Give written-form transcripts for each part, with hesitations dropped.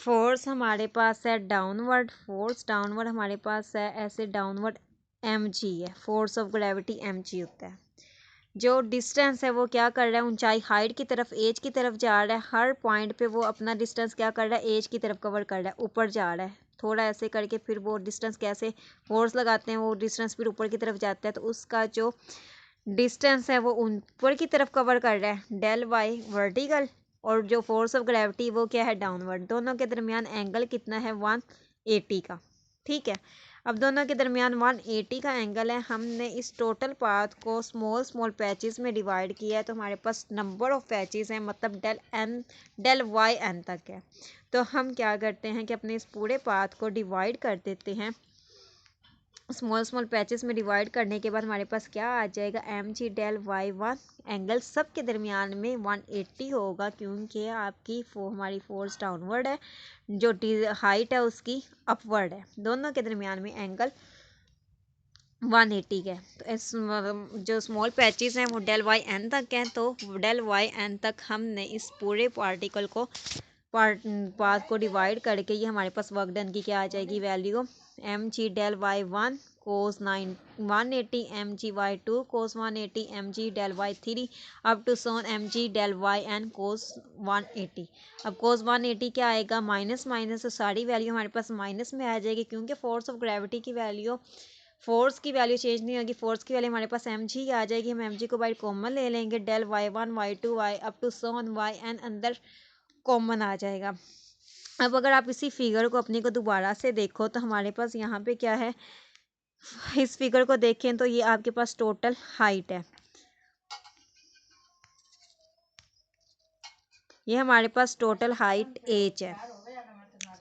Force हमारे पास है downward, force downward हमारे पास है ऐसे डाउनवर्ड mg है, फोर्स ऑफ ग्रेविटी mg होता है। जो डिस्टेंस है वो क्या कर रहा है, ऊंचाई हाइट की तरफ एज की तरफ जा रहा है, हर पॉइंट पे वो अपना डिस्टेंस क्या कर रहा है, एज की तरफ कवर कर रहा है, ऊपर जा रहा है थोड़ा ऐसे करके, फिर वो डिस्टेंस कैसे फोर्स लगाते हैं वो डिस्टेंस फिर ऊपर की तरफ जाता है, तो उसका जो डिस्टेंस है वो ऊपर की तरफ कवर कर रहा है डेल वाई वर्टिकल, और जो फोर्स ऑफ ग्रेविटी वो क्या है डाउनवर्ड। दोनों के दरमियान एंगल कितना है 180 का, ठीक है। अब दोनों के दरमियान 180 का एंगल है, हमने इस टोटल पाथ को स्मॉल स्मॉल पैचेस में डिवाइड किया है, तो हमारे पास नंबर ऑफ पैचेस हैं, मतलब डेल वाई एन तक है। तो हम क्या करते हैं कि अपने इस पूरे पाथ को डिवाइड कर देते हैं, स्मॉल स्मॉल पैचेस में डिवाइड करने के बाद हमारे पास क्या आ जाएगा, M G del Y one, angle सब के दरमियान में 180 होगा, क्योंकि आपकी हमारी फोर्स डाउनवर्ड है, जो हाइट है उसकी अपवर्ड है, दोनों के दरमियान में एंगल 180 है। तो इस जो स्मॉल पैचेस हैं वो डेल वाई एन तक हैं, तो डेल वाई एन तक हमने इस पूरे पार्टिकल को पाथ को डिवाइड करके ये हमारे पास वर्क डन की क्या आ जाएगी value, M G del Y one cos 180 M G Y two cos 180 M G del Y three up to so on M G del Y N cos 180। अब कोस 180 क्या आएगा, माइनस माइनस, तो सारी वैल्यू हमारे पास माइनस में आ जाएगी, क्योंकि फोर्स ऑफ ग्रेविटी की वैल्यू, फोर्स की वैल्यू चेंज नहीं होगी, फोर्स की वैल्यू हमारे पास एम जी आ जाएगी, हम एम जी को बाई कॉमन ले लेंगे, del Y one Y two Y up to so on Y N अंदर कॉमन आ जाएगा। अब अगर आप इसी फिगर को अपने को दोबारा से देखो तो हमारे पास यहाँ पे क्या है, इस फिगर को देखें तो ये आपके पास टोटल हाइट है, ये हमारे पास टोटल हाइट एच है,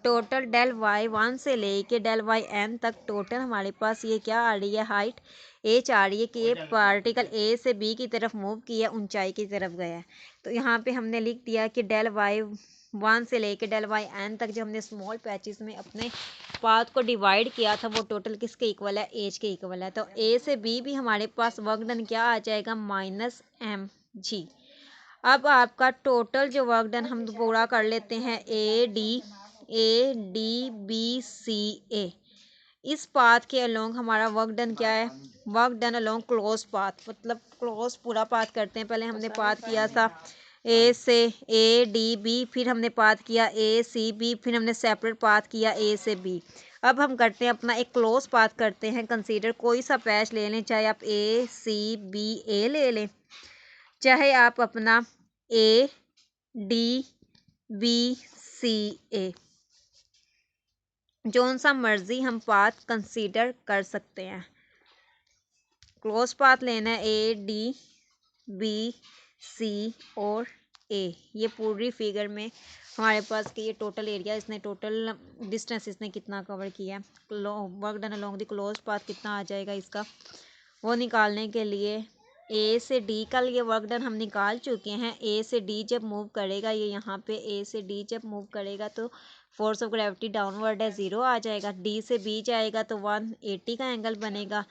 टोटल डेल वाई वन से लेके डेल वाई एन तक टोटल हमारे पास ये क्या आ रही है, हाइट एच आ रही है, कि ये पार्टिकल ए से बी की तरफ मूव किया, ऊंचाई की तरफ गया है। तो यहाँ पे हमने लिख दिया कि डेल वाई वन से लेके डेल वाई एन तक जो हमने स्मॉल पैचेस में अपने पाथ को डिवाइड किया था वो टोटल किसके इक्वल है, एच के इक्वल है। तो ए से बी भी हमारे पास वर्क डन क्या आ जाएगा, माइनस एम जी। अब आपका टोटल जो वर्क डन हम पूरा कर लेते हैं, ए डी बी सी ए, इस पाथ के अलोंग हमारा वर्क डन क्या है, work done along close path, मतलब क्लोज पूरा पाथ करते हैं। पहले हमने पाथ किया था ए से ए डी बी, फिर हमने पाथ किया ए सी बी, फिर हमने सेपरेट पाथ किया ए से बी। अब हम करते हैं अपना एक क्लोज पाथ करते हैं कंसीडर, कोई सा पैच ले लें, चाहे आप ए सी बी ए ले लें, चाहे आप अपना ए डी बी सी ए, जौन सा मर्जी हम पाथ कंसीडर कर सकते हैं। क्लोज पाथ लेना है ए डी बी सी और ए, ये पूरी फिगर में हमारे पास कि ये टोटल एरिया, इसने टोटल डिस्टेंस इसने कितना कवर किया है, work done along the close path कितना आ जाएगा इसका, वो निकालने के लिए ए से डी का ये वर्क डन हम निकाल चुके हैं। ए से डी जब मूव करेगा, ये यहाँ पे ए से डी जब मूव करेगा तो फोर्स ऑफ ग्रेविटी डाउनवर्ड है, 0 आ जाएगा। डी से बी जाएगा तो 180 का एंगल बनेगा।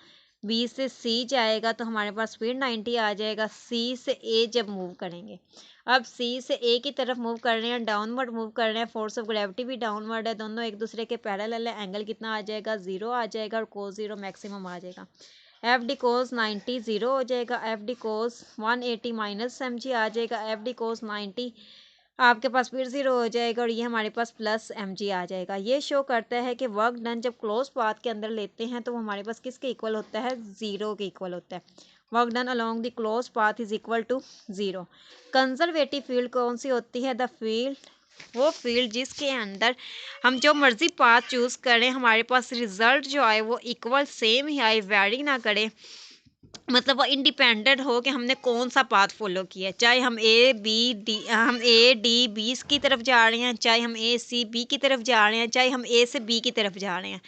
बी से सी जाएगा तो हमारे पास फिर 90 आ जाएगा। सी से ए जब मूव करेंगे, अब सी से ए की तरफ मूव कर रहे हैं, डाउनवर्ड मूव कर रहे हैं, फोर्स ऑफ ग्रेविटी भी डाउनवर्ड है, दोनों एक दूसरे के पैरेलल है, एंगल कितना आ जाएगा, 0 आ जाएगा और कोस 0 मैक्सिमम आ जाएगा। एफ डी कोस 90 0 हो जाएगा, F d cos 180 minus M जी आ जाएगा, एफ डी कोस 90 आपके पास फिर 0 हो जाएगा और ये हमारे पास प्लस एम जी आ जाएगा। ये शो करता है कि वर्क डन जब क्लोज पाथ के अंदर लेते हैं तो वो हमारे पास किसके इक्वल होता है, 0 के इक्वल होता है। Work done along the close path is equal to 0। Conservative field कौन सी होती है, द फील्ड, वो फील्ड जिसके अंदर हम जो मर्जी पाथ चूज़ करें, हमारे पास रिजल्ट जो आए वो इक्वल सेम ही आए, वेरी ना करे, मतलब वो इंडिपेंडेंट हो कि हमने कौन सा पाथ फॉलो किया, चाहे हम ए डी बी की तरफ जा रहे हैं, चाहे हम ए सी बी की तरफ जा रहे हैं, चाहे हम ए से बी की तरफ जा रहे हैं,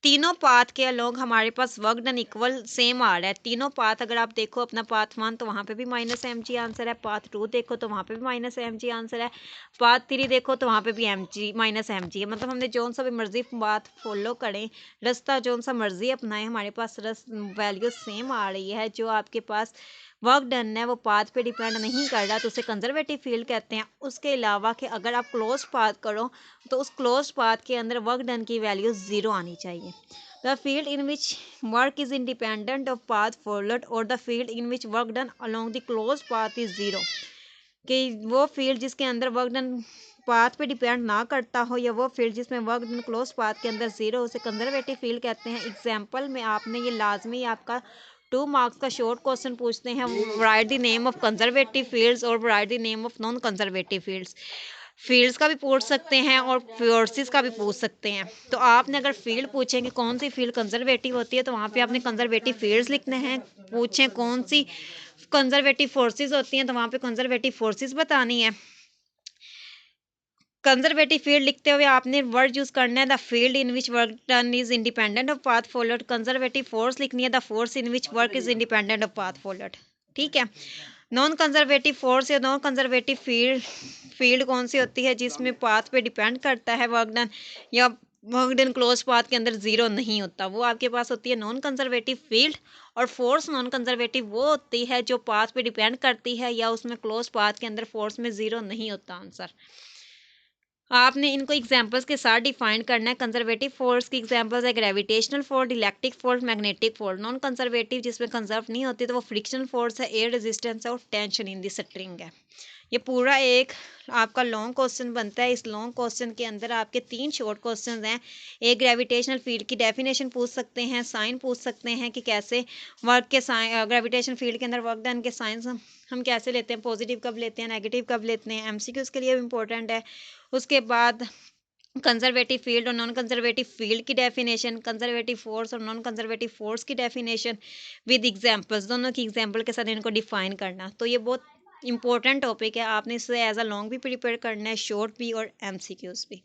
तीनों पाथ के अलोंग हमारे पास वर्क डन इक्वल सेम आ रहा है। तीनों पाथ अगर आप देखो, अपना पाथ 1 तो वहाँ पे भी माइनस एम जी आंसर है, पाथ 2 देखो तो वहाँ पे भी माइनस एम जी आंसर है, पाथ 3 देखो तो वहाँ पे भी M G minus M G है। मतलब हमने जौन सा भी मर्जी पाथ फॉलो करें, रास्ता जौन सा मर्जी अपनाएं, हमारे पास वैल्यू सेम आ रही है। जो आपके पास वर्क डन है वो पाथ पे डिपेंड नहीं कर रहा तो उसे कंजर्वेटिव फील्ड कहते हैं। उसके अलावा कि अगर आप क्लोज पाथ करो तो उस क्लोज पाथ के अंदर वर्क डन की वैल्यू 0 आनी चाहिए। The field in which work is independent of path followed और the field in which work done along the close path is 0, कि वो फील्ड जिसके अंदर वर्क डन पाथ पे डिपेंड ना करता हो या वो फील्ड जिसमें वर्क डन क्लोज पाथ के अंदर 0 उसे कंजर्वेटिव फील्ड कहते हैं। एग्जाम्पल में आपने ये लाजमी आपका 2 मार्क्स का शॉर्ट क्वेश्चन पूछते हैं, write the name of conservative fields और write the name of non conservative fields. Fields का भी पूछ सकते हैं और फोर्सेस का भी पूछ सकते हैं। तो आपने अगर फील्ड पूछेंगे कौन सी फील्ड कंजर्वेटिव होती है तो वहाँ पे आपने कंजर्वेटिव फील्ड्स लिखने हैं। पूछें कौन सी कंजर्वेटिव फोर्सेस होती हैं तो वहाँ पे कंजर्वेटिव फोर्सेस बतानी है। कंजर्वेटिव फील्ड लिखते हुए आपने वर्ड यूज करना है the field in which work done is independent of path followed. Conservative force लिखनी है the force in which work is independent of path followed. ठीक है। नॉन कंजर्वेटिव फोर्स या नॉन कंजर्वेटिव फील्ड कौन सी होती है जिसमें पाथ पे डिपेंड करता है वर्क डन या वर्क डन क्लोज पाथ के अंदर 0 नहीं होता, वो आपके पास होती है नॉन कंजर्वेटिव फील्ड। और फोर्स नॉन कंजर्वेटिव वो होती है जो पाथ पे डिपेंड करती है या उसमें क्लोज पाथ के अंदर फोर्स में 0 नहीं होता आंसर। आपने इनको एग्जांपल्स के साथ डिफाइन करना है। कंजर्वेटिव फोर्स की एग्जांपल्स है gravitational force, electric force, magnetic force. Non conservative जिसमें कंजर्व नहीं होती तो वो फ्रिक्शनल फोर्स है, एयर रेजिस्टेंस है और टेंशन इन दी स्ट्रिंग है। ये पूरा एक आपका लॉन्ग क्वेश्चन बनता है। इस लॉन्ग क्वेश्चन के अंदर आपके 3 शॉर्ट क्वेश्चन हैं। एक ग्रेविटेशनल फील्ड की डेफिनेशन पूछ सकते हैं, साइन पूछ सकते हैं कि कैसे वर्क के साइन ग्रेविटेशन फील्ड के अंदर वर्क डन के साइंस हम कैसे लेते हैं, पॉजिटिव कब लेते हैं, नेगेटिव कब लेते हैं, एमसीक्यूज के लिए भी इंपॉर्टेंट है। उसके बाद कंजर्वेटिव फील्ड और नॉन कंजर्वेटिव फील्ड की डेफिनेशन, कंजर्वेटिव फोर्स और नॉन कंजर्वेटिव फोर्स की डेफिनेशन विद एग्जांपल्स, दोनों की एग्जांपल के साथ इनको डिफाइन करना। तो ये बहुत इंपॉर्टेंट टॉपिक है, आपने इसे एज अ लॉन्ग भी प्रिपेयर करना है, शॉर्ट भी और एमसीक्यूज भी।